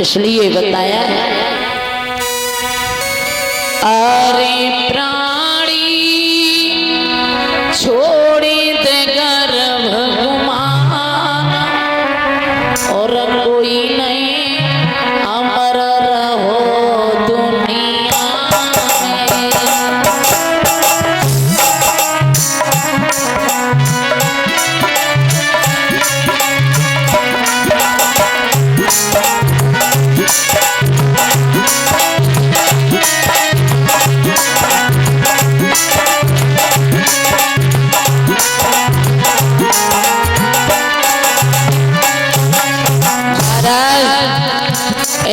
इसलिए बताया अरे प्राणी छोड़ी दे गर्भ गुमान और कोई नहीं अमर रहो दुनिया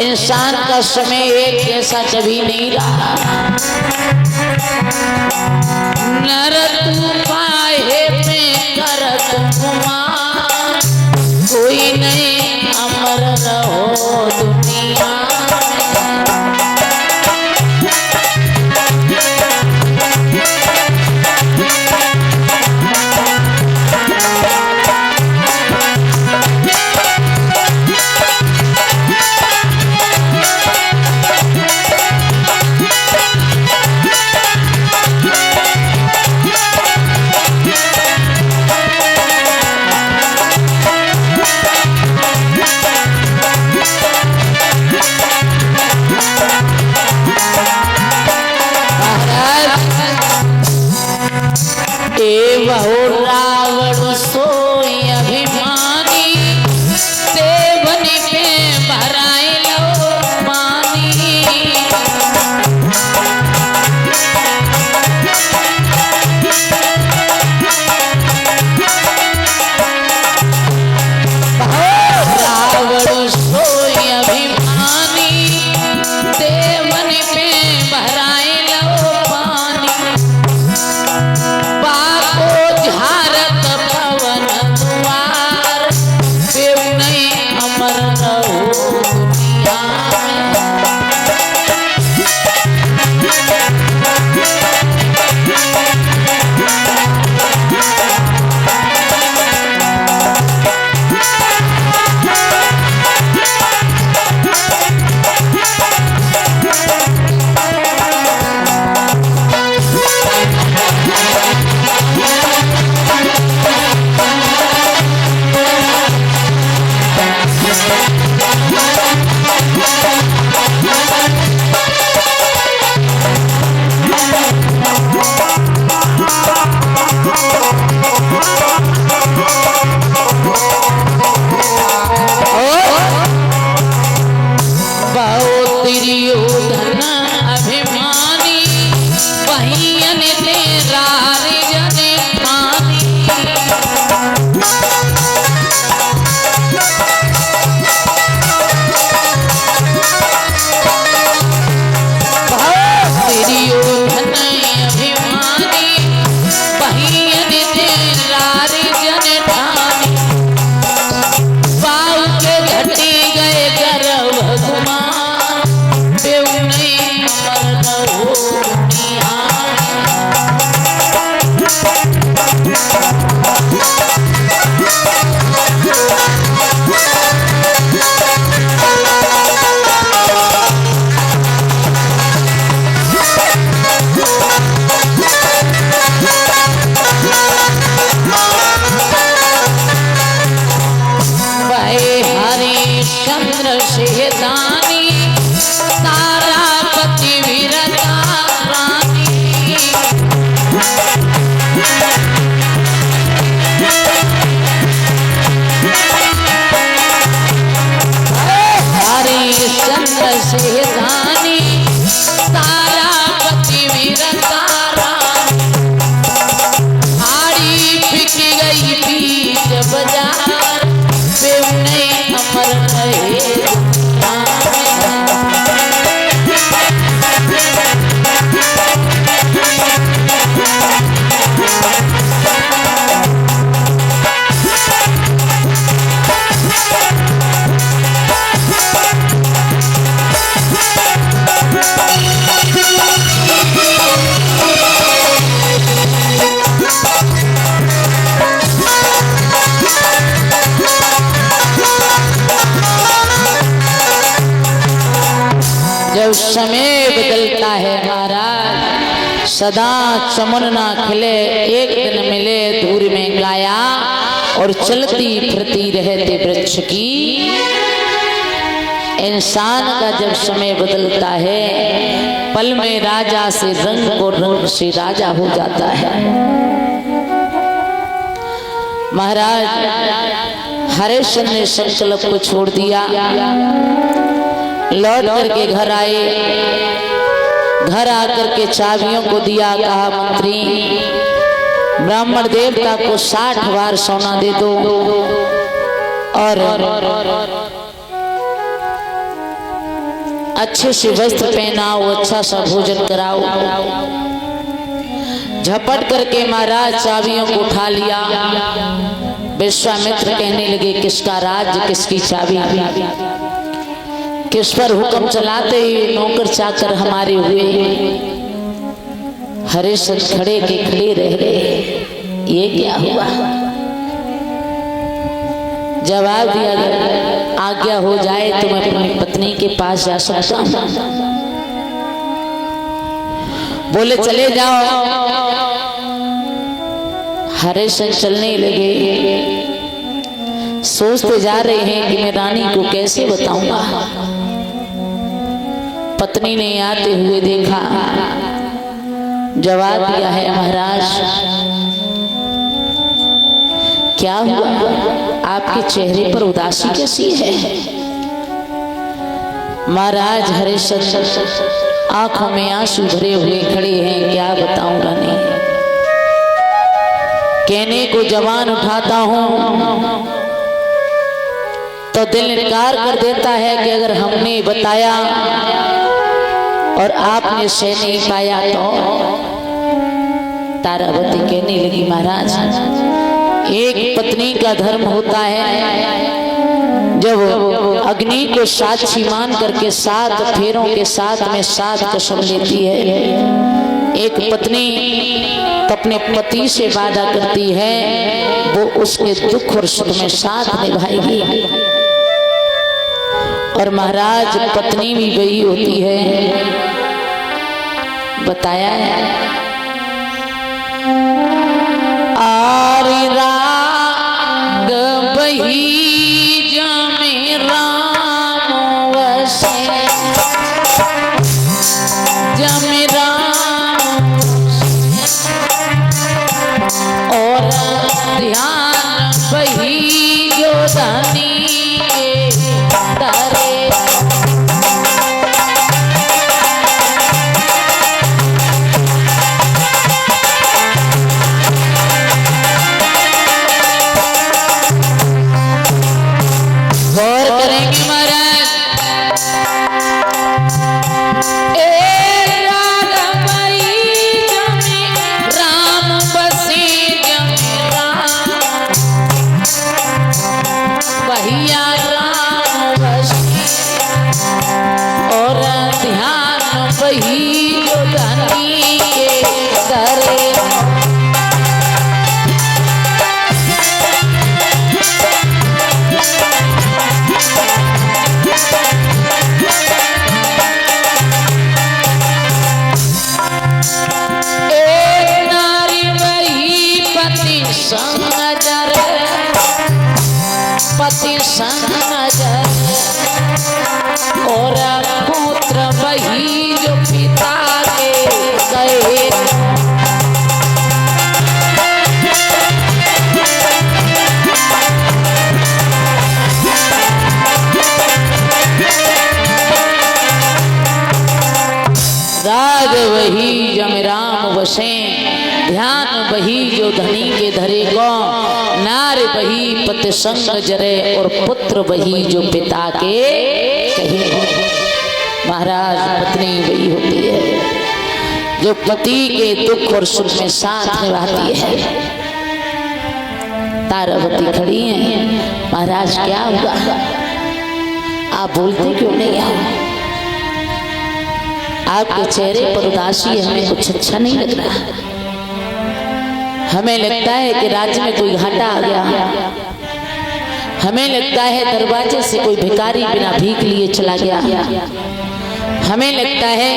इंसान का समय एक जैसा कभी नहीं रहा। नर तू पाए में करत गुमान कोई नहीं अमर रहो दुनिया बहु रावण सोई अभिमानी देवनी पे भराए लो पानी रावण सोई अभिमानी देवनी पे भराए लो पानी झारत पवन द्वार देव नहीं अमर रहो दुनिया समय बदलता है महाराज, सदा चमन ना खिले, एक दिन मिले दूर में गाया, और चलती फिरती रहते वृक्ष की। इंसान का जब समय बदलता है, पल में राजा से रंग और रंग से राजा हो जाता है। महाराज हरिश्चंद्र ने संकल्प को छोड़ दिया, लौट करके घर आए। घर आकर के चाबियों को दिया, कहा मंत्री ब्राह्मण देवता को 60 बार सोना दे दो और अच्छे से वस्त्र पहनाओ, अच्छा सा भोजन कराओ। झपट करके महाराज चाबियों को उठा लिया। विश्वामित्र कहने लगे, किसका राज्य, किसकी चाबी, किस पर हुक्म चलाते ही नौकर चाकर हमारे हुए। हरिश्चंद्र खड़े के खड़े रह गए, ये क्या हुआ। जवाब दिया, अगर आज्ञा हो जाए तो मैं अपनी पत्नी के पास जा सकता हूं। बोले चले जाओ। हरिश्चंद्र चलने लगे, सोचते जा रहे हैं कि मैं रानी को कैसे बताऊंगा। पत्नी ने आते हुए देखा, जवाब दिया है, महाराज क्या हुआ, आपके चेहरे पर उदासी कैसी है। महाराज हरिश्चंद्र आंखों में आंसू भरे हुए खड़े हैं, क्या बताऊं रानी। कहने को जवान उठाता हूं तो दिल इनकार कर देता है कि अगर हमने बताया और आपने सह नहीं पाया तो। तारावती कहने लगी, महाराज एक पत्नी का धर्म होता है, जब अग्नि को साक्षी मान करके 7 फेरों के साथ में 7 कसम लेती है। एक पत्नी तो अपने पति से वादा करती है, वो उसके दुख और सुख में साथ निभाएगी। और महाराज पत्नी भी वही होती है, बताया है। आरी राग बही जमे राम वसे, जमे राम और ध्यान बही जो धनी तारे। पति संग नजर और पुत्र वही जो पिता के गए। राज वही जम राम वसे, ध्यान वही जो धनी के धरे को। नार वही पति संग जरे और पुत्र वही जो पिता के कहे। महाराज पत्नी वही होती है जो पति के दुख और सुख में साथ निभाती है। तारावती खड़ी हैं, महाराज क्या हुआ, आप बोलते क्यों नहीं हैं? आपके चेहरे पर उदासी है, हमें कुछ अच्छा नहीं लग रहा। हमें लगता है कि राज्य में कोई घाटा आ गया। हमें लगता है दरवाजे से कोई भिखारी बिना भीख लिए चला गया। हमें लगता है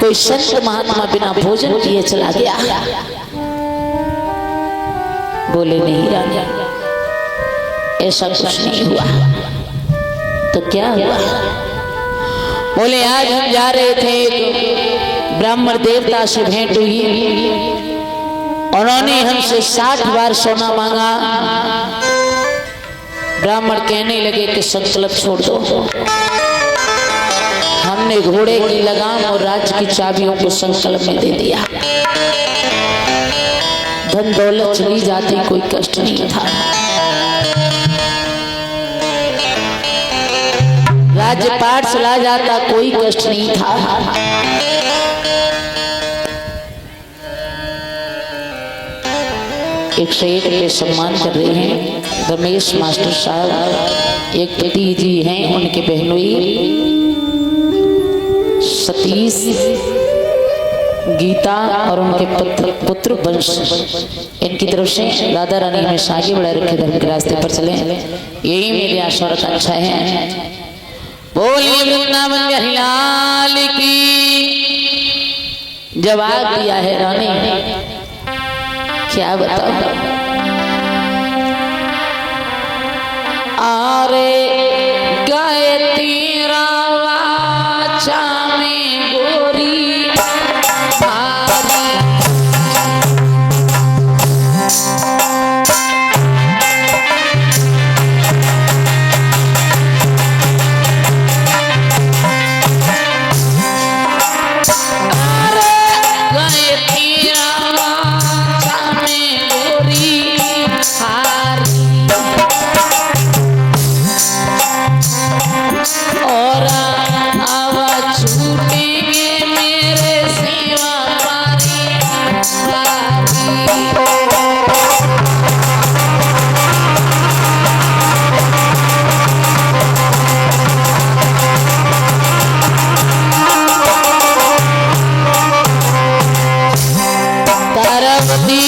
कोई संत महात्मा बिना भोजन किए चला गया। बोले नहीं रानी, ऐसा कुछ नहीं हुआ। तो क्या हुआ? बोले आज हम जा रहे थे, ब्राह्मण देवता से भेंट हुई, उन्होंने हमसे 60 बार सोना मांगा। ब्राह्मण कहने लगे कि संकल्प छोड़ दो। हमने घोड़े की लगाम और राज्य की चाबियों को संकल्प में दे दिया। धन दौलत चली जाती, कोई कष्ट नहीं था। राज्यपाट चला जाता, कोई कष्ट नहीं था। एक से एक पे सम्मान कर रहे हैं। रमेश मास्टर साहब, एक पति जी हैं, उनके बहनोई सतीश, गीता और उनके पुत्र वंश, इनकी तरफ से राधा रानी में आगे बढ़ा रखे, धर्म के रास्ते पर चले, यही मेरी आशा और आकांक्षा है। बोलिए वृंदावन बिहारी लाल की। जवाब दिया है रानी, क्या बताओ? अरे गए तेरा वाचा में गोरी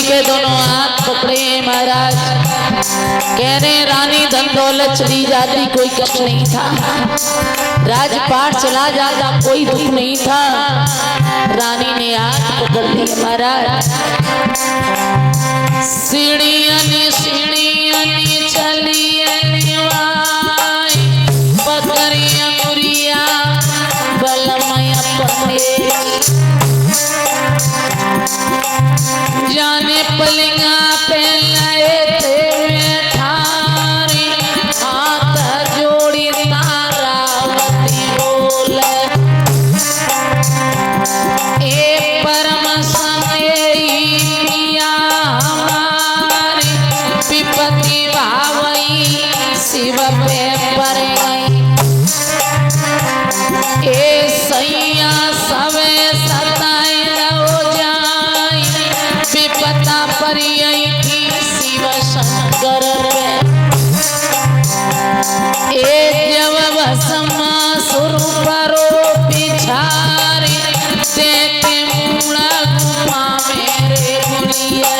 के दोनों हाथ पकड़े महाराज, कह रहे रानी धन दौलत चली जाती, कोई कष्ट नहीं था। राजपाट चला जाता, कोई दुख नहीं था। रानी ने हाथ पकड़ लिए महाराज। सीढ़ियां सीढ़ियां चली पकड़िया मुरिया बलमया पकड़े जाने पलिंगा पे लाए थे ठारी, हाथ जोड़ी तारावती बोले ए परम समयिया हमारी, विपत्ति भावई शिव पे पर गई। ए सैया सवे सताए हो जाए, विपता परियई थी शिव शंकर पे। ए जब भस्मा स्वरूप रो पिछारी, देखे मूड़ा गुमा मेरे बुलिए।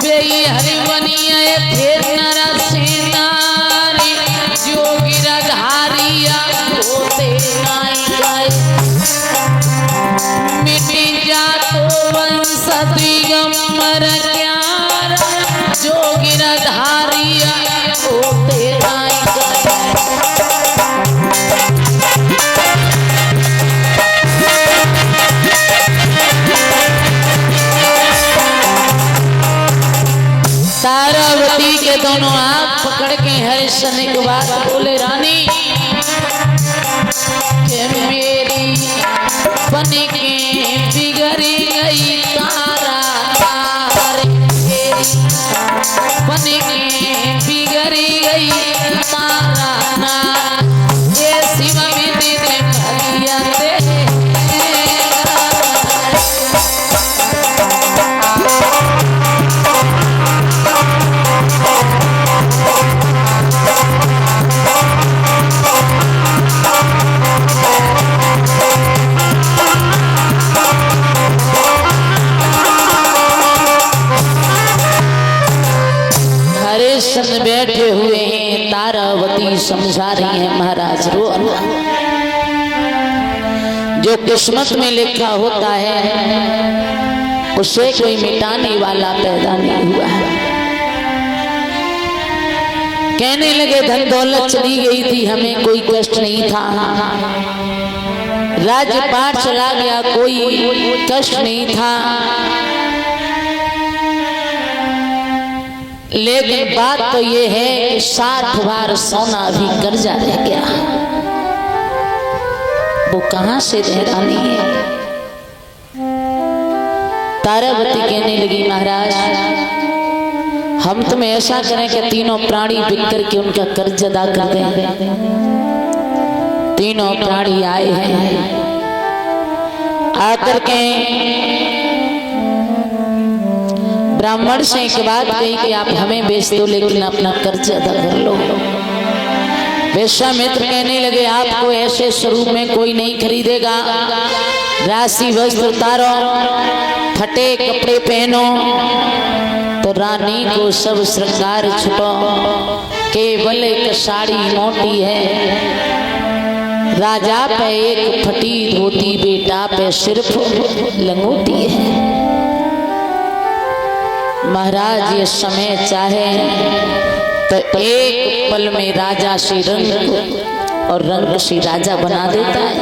बेई हरिवनिया फिर नरसिंहारी, जोगी राधारिया होते नाई गाय। मिटी जातो वंश दिगंबर क्यारा, जोगी राधारिया होते नाई गाय। तारावती के दोनों हाथ पकड़ के हरिश्चंद्र की बात बोले रानी के मेरी बन के बिगड़ी गई तारा तारे, बन के बिगड़ी गई तारा ना। ये शिव विधि ने भलिया दे बैठे हुए हैं। तारावती समझा रही है महाराज रो। जो किस्मत में लिखा होता है उसे कोई मिटाने वाला पैदा नहीं हुआ है। कहने लगे धन दौलत चली गई थी, हमें कोई कष्ट नहीं था, राज्यपाट चला गया, कोई कष्ट नहीं था, लेकिन बात तो ये है कि 7 बार सोना भी कर्जा रह गया। वो कहां से रहरानी है। तारावती कहने लगी महाराज हम तुम्हें ऐसा करें कि तीनों प्राणी बिक करके उनका कर्ज अदा कर दें। तीनों प्राणी आए हैं, आकर के ब्राह्मण से एक बात कही कि आप हमें बेच दो लेकिन अपना कर्ज अदा कर लो। विश्वामित्र कहने लगे आपको ऐसे स्वरूप में कोई नहीं खरीदेगा, राशि वस्त्र उतारो, फटे कपड़े पहनो, तो रानी को सब श्रृंगार छुटो, केवल एक साड़ी मोटी है, राजा पे एक फटी धोती, बेटा पे सिर्फ लंगोटी है। महाराज ये समय चाहे तो एक पल में राजा से रंग और रंग से राजा बना देता है।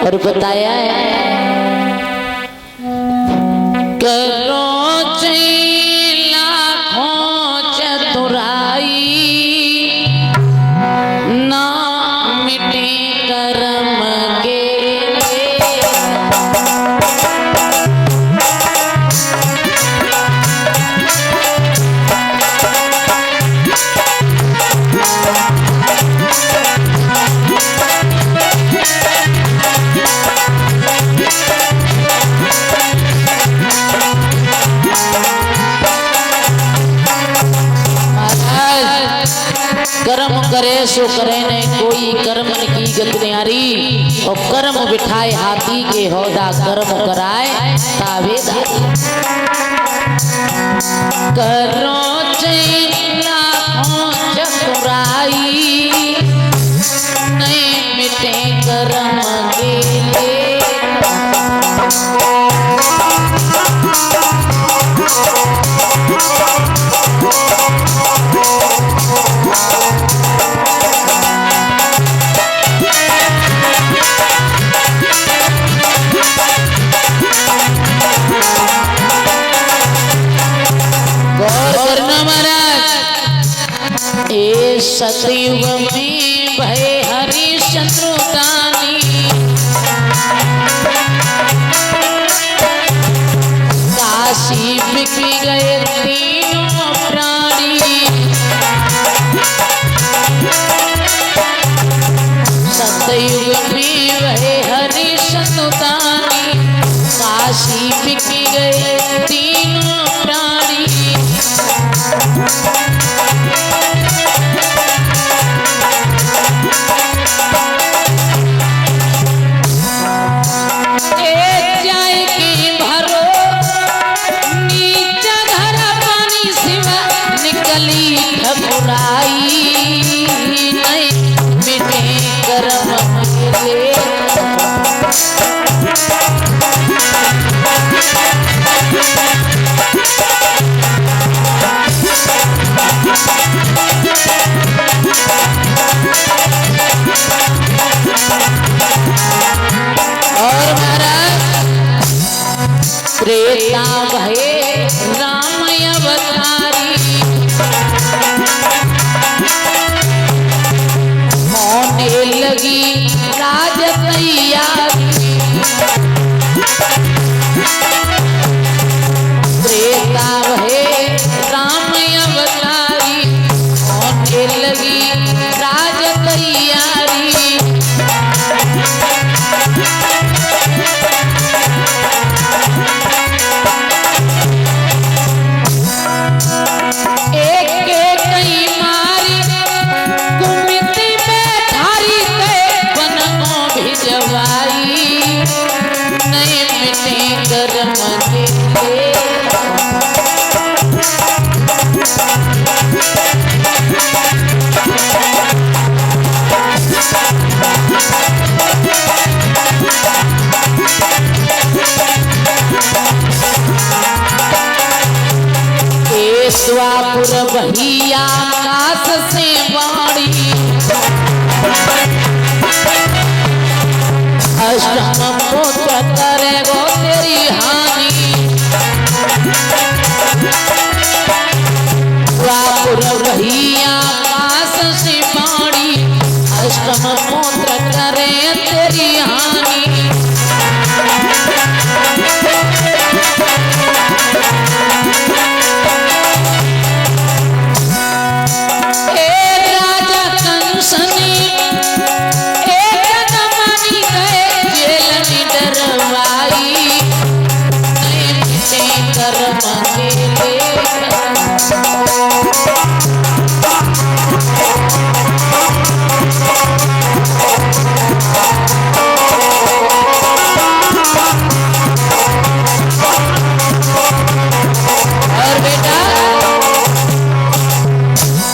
और बताया है करो लाखों चतुराई ना मिटे कर्म के कर्म करे सो करे नहीं, कोई कर्म की गत न्यारी, और कर्म बिठाए हाथी के होदा, कर्म कराए तावेदारी। करो लाखों चतुराई नहीं मिटे कर्म के सतयुग में भय हरिश्चंद्र दानी, काशी बिक गए तीनों प्राणी, सतयुग में भय हरिश्चंद्र दानी, काशी बिक गए तीनों प्राणी। त्रेता भये राम अवतारी, होने लगी राज तैयारी। त्रेता भये राम अवतारी, होने लगी राज तैयारी। कर्म के वापुर भैया कास से बाड़ी अष्टम पुत्र करे गो तेरी हानि वापुर भैया कास से बाड़ी अष्टम पुत्र करे तेरी हानि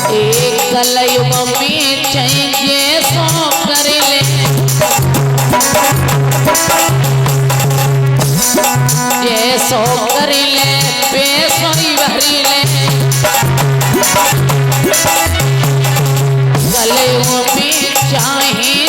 कलयुग में चाहिए सो कर ले जैसो कर ले पैसों भरी ले कलयुग में चाहिए